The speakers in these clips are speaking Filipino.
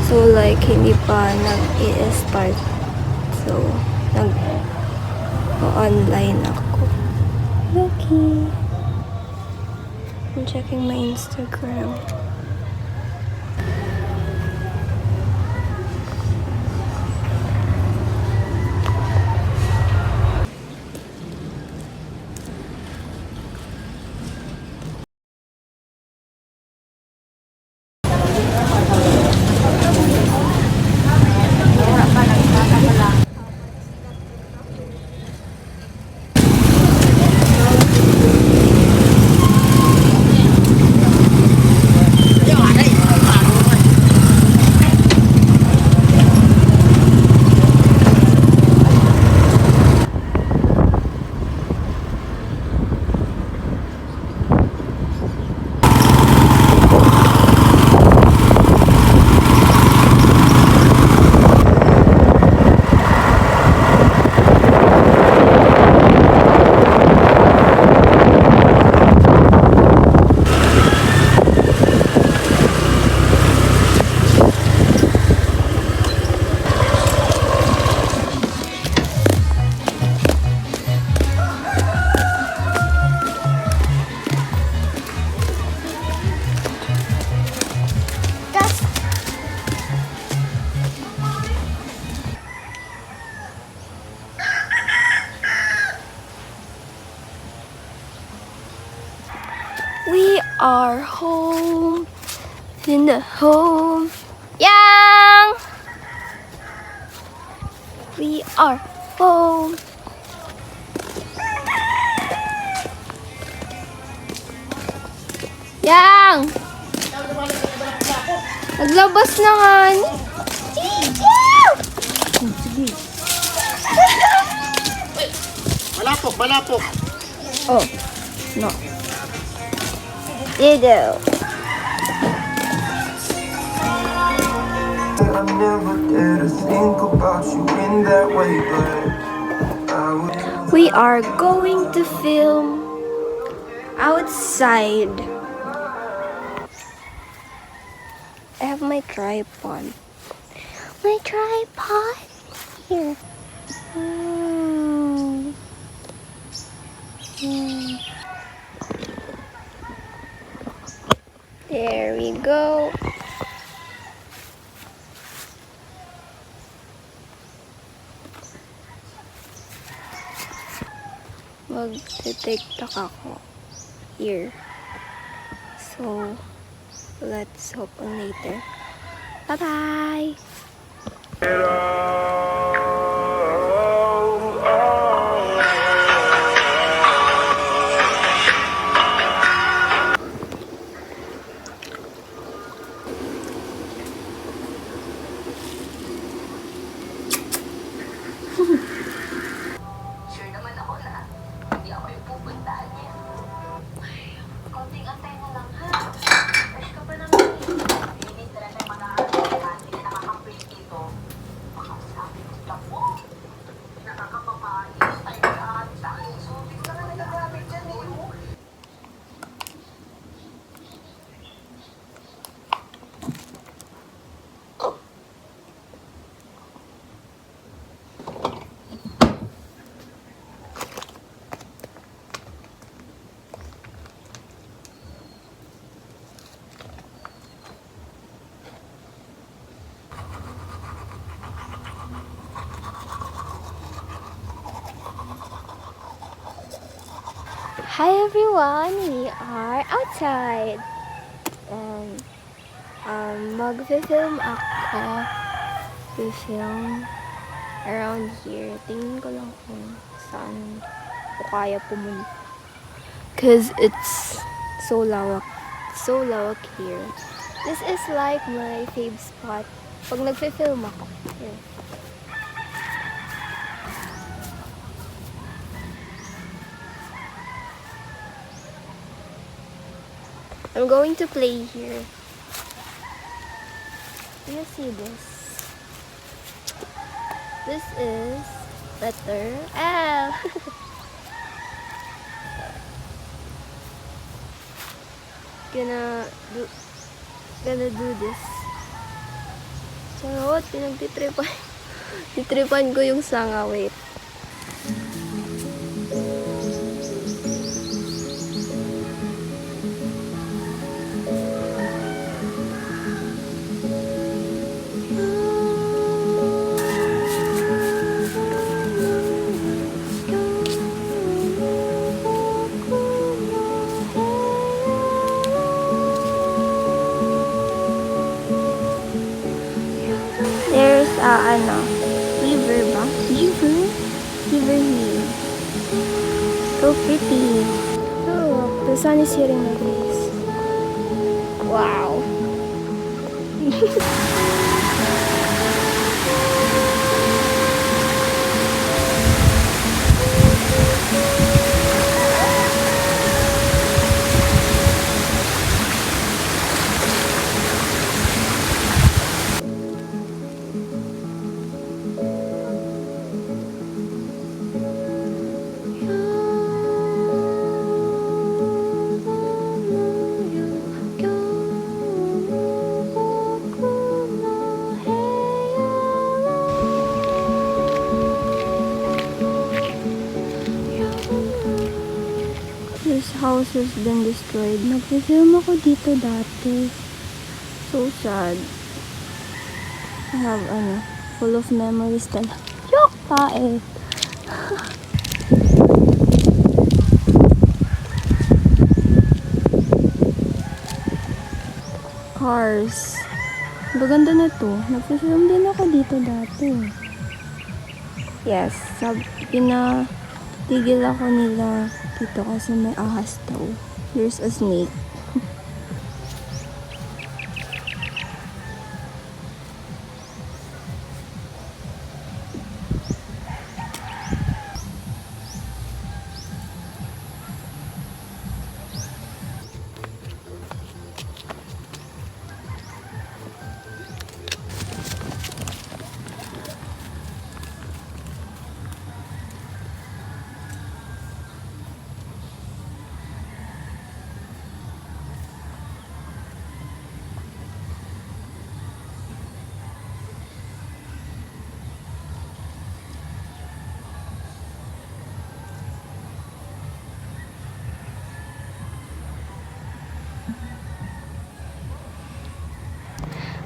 So like hindi pa nag-i-start. So nag-online ako. Okay. I'm checking my Instagram. We are home in the home. Yang! We are home. Yang! Naglabas na nga. Sige. Malapok, malapok. Oh, no. Dido. I never dare to think about you in that way, but We are going to film outside. I have my tripod. My tripod here. There we go. Mag-TikTok ako here. So, let's hope on later. Bye-bye! Sure naman ako na hindi ako yung pupuntahan niya. Konting antay na lang ha. Fresh ka pa naman eh. Hindi talaga yung mag-aaral ka. Hindi na nakaka-print dito. Baka Hi everyone! We are outside. And mag-film ako. Film around here. Tingin ko lang kung saan ko kaya pumunta. Cause it's so lawak. So lawak here. This is like my fave spot. Pag nagfe-film ako. Here. I'm going to play here. Do you see this? This is letter L. Gonna do this. Charot, pinagtitripan. Titripan ko yung sanga. Wait. There's river ba? River here. So pretty. Oh, the sun is hitting my face. Wow. This house has been destroyed. Nag-film ako dito dati. So sad. I have, full of memories talaga. Yok! Tae! Cars. Maganda na to. Nag-film din ako dito dati. Yes. Pinatigil ako nila dito kasi may ahas daw. Here's a snake.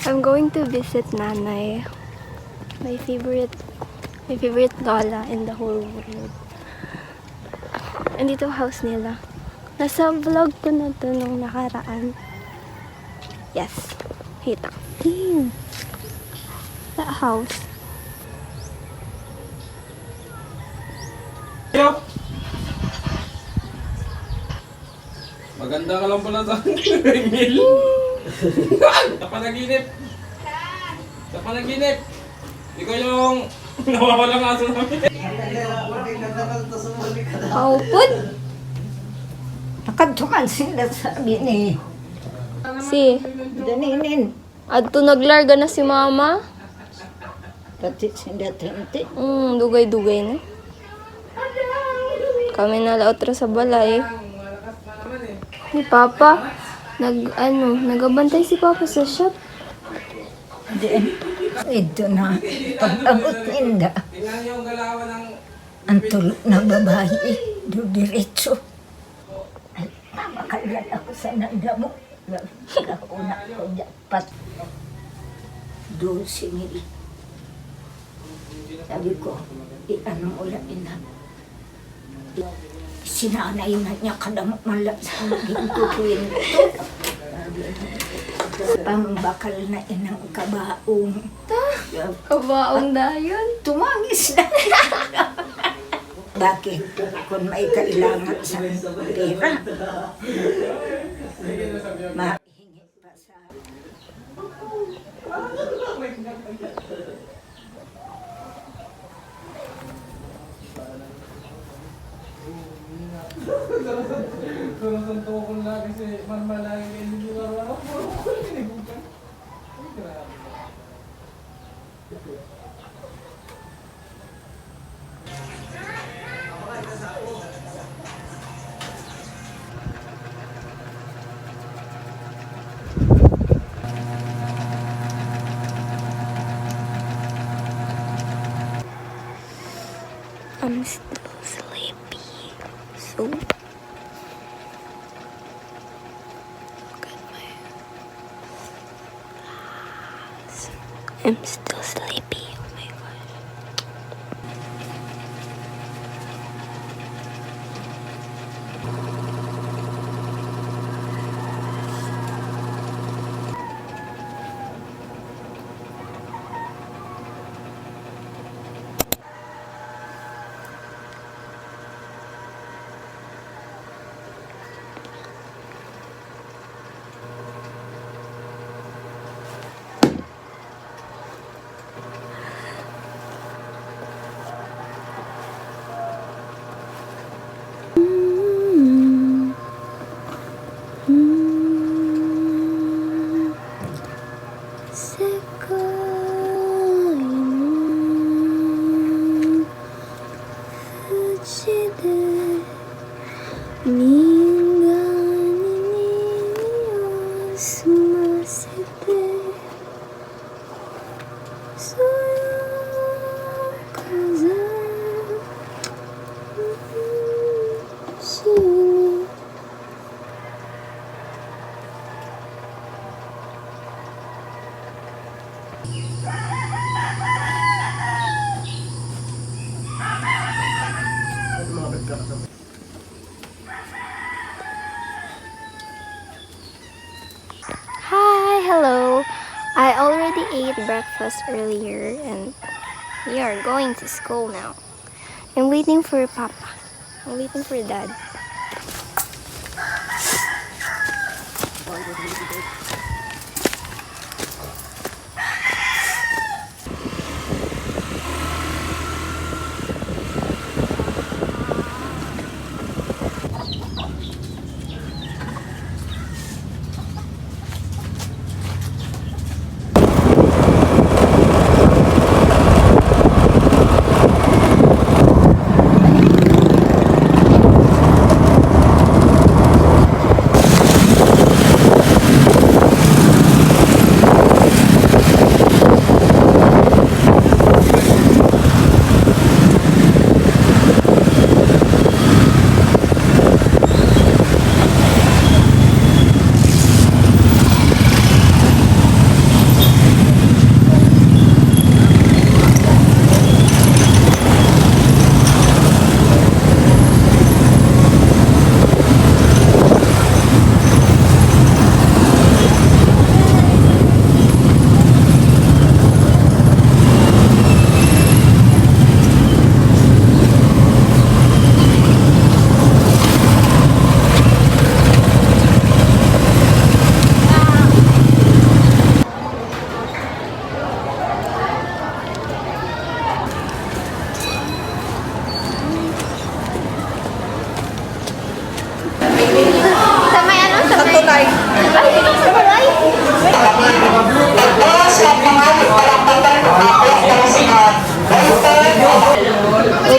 I'm going to visit Nanay. My favorite lola in the whole world. Andito house nila. Nasa vlog ko na to nung nakaraan. Yes. Kita. Ew. That house. Maganda ka lang pala sa Emil. Sa panaginip. Sa panaginip. Ikaw yung nawawalang aso namin. Kaupod. Nakadtukan sila sabi ni Si. Daninin. Adto naglarga na si mama. Pati sila tente. Dugay-dugay na. Kami nalaotra sa balay. Ni Papa, nagabantay si Papa sa shop. Then, ito na. Pag-abot ninda, Tingnan yung galawan ng... ang tulog na babae, do diretso. Ay, makalat ako sa nanda mo. Kauna ko dapat. 12,000. Sabi ko, ano mo lang ina. sinanay na niya kadamot malam sa gintutuin ito. Pambakal na inang kabaong. Kabaong na yun. Tumangis na. Bakit? Kung may kailangan sa pera, mahingi pa sa... Susuntok ko lagi si Marma lagi kayo hindi laro. Puro kinibukan. I'm still sleepy. So look at my eyes. I'm still sleepy. Oh my gosh. Hi, hello. I already ate breakfast earlier and we are going to school now. I'm waiting for Papa. I'm waiting for Dad.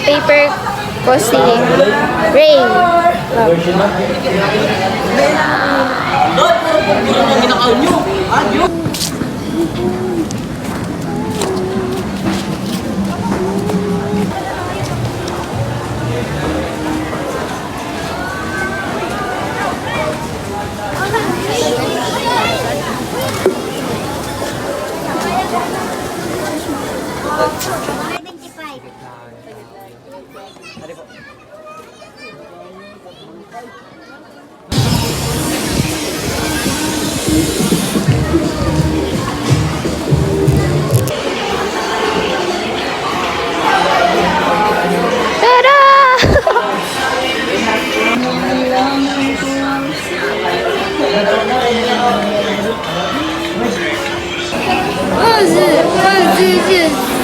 Paper Costi Rain.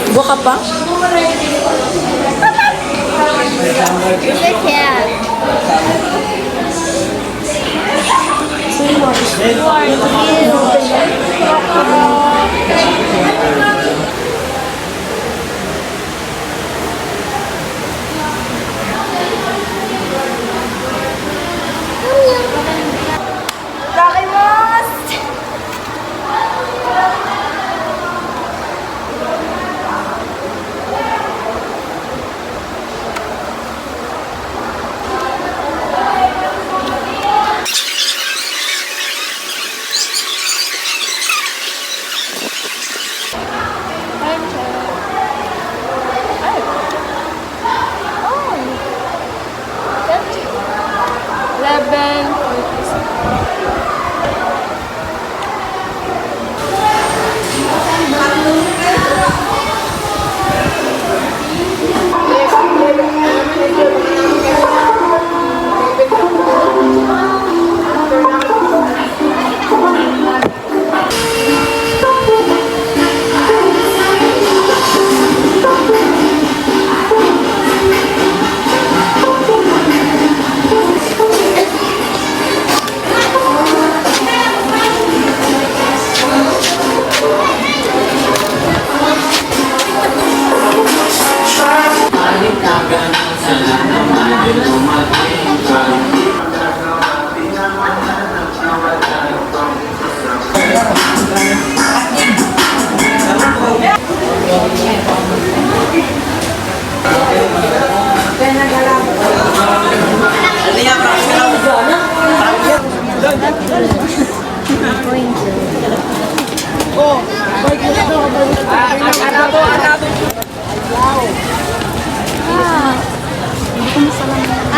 Gua ka pa?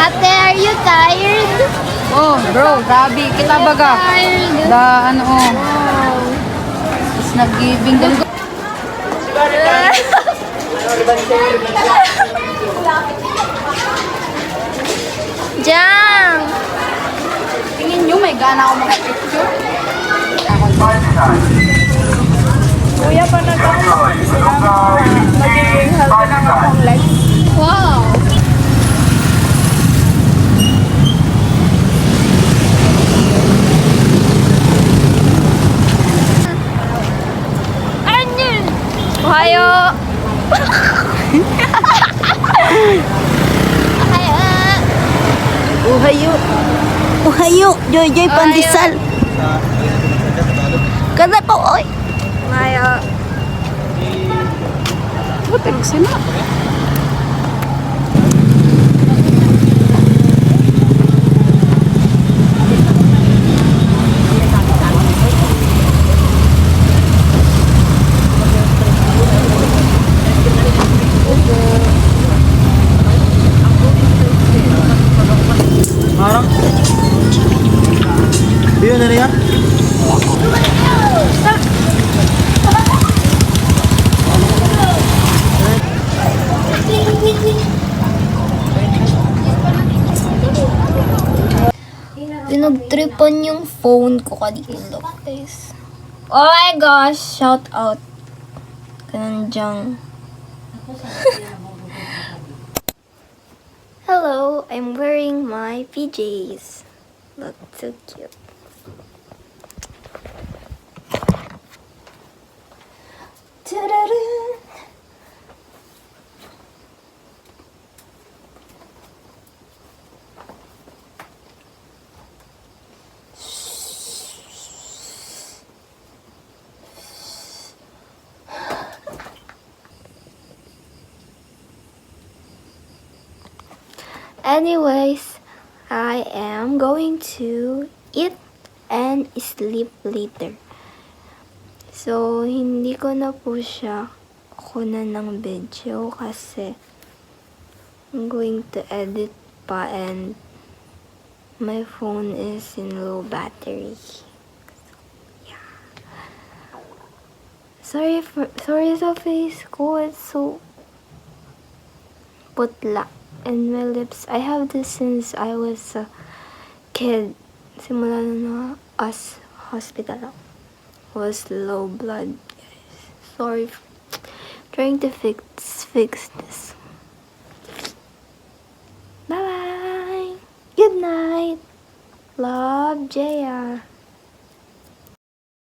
Ate, are you tired? Oh, bro, grabe. Kita baga. Tired. Da, ano, oh. Tapos nag-giving din. Jang! Tingin nyo, may gana ako mag-picture. Kuya, panood ako magiging healthy ng akong legs. Wow! Anyan! Ohayo! Uhayo. Uhayo. Joy pandesal. Kada po, oy. Ohayo! Buti, sino? Yun na niya? Pinagtripan yung phone ko kanina, guys. Oh my gosh! Shout out. Kanandyang. Hello, I'm wearing my PJs. Look so cute. Ta-da-da. Anyways, I am going to eat and sleep later. So, hindi ko na po siya kunan ng video kasi I'm going to edit pa and my phone is in low battery. Yeah. Sorry sa face ko. It's so putla. And my lips, I have this since I was a kid. Simula na as hospital ako. Was low blood, guys. So, Sorry. Trying to fix this. Bye bye. Good night. Love, Jaya.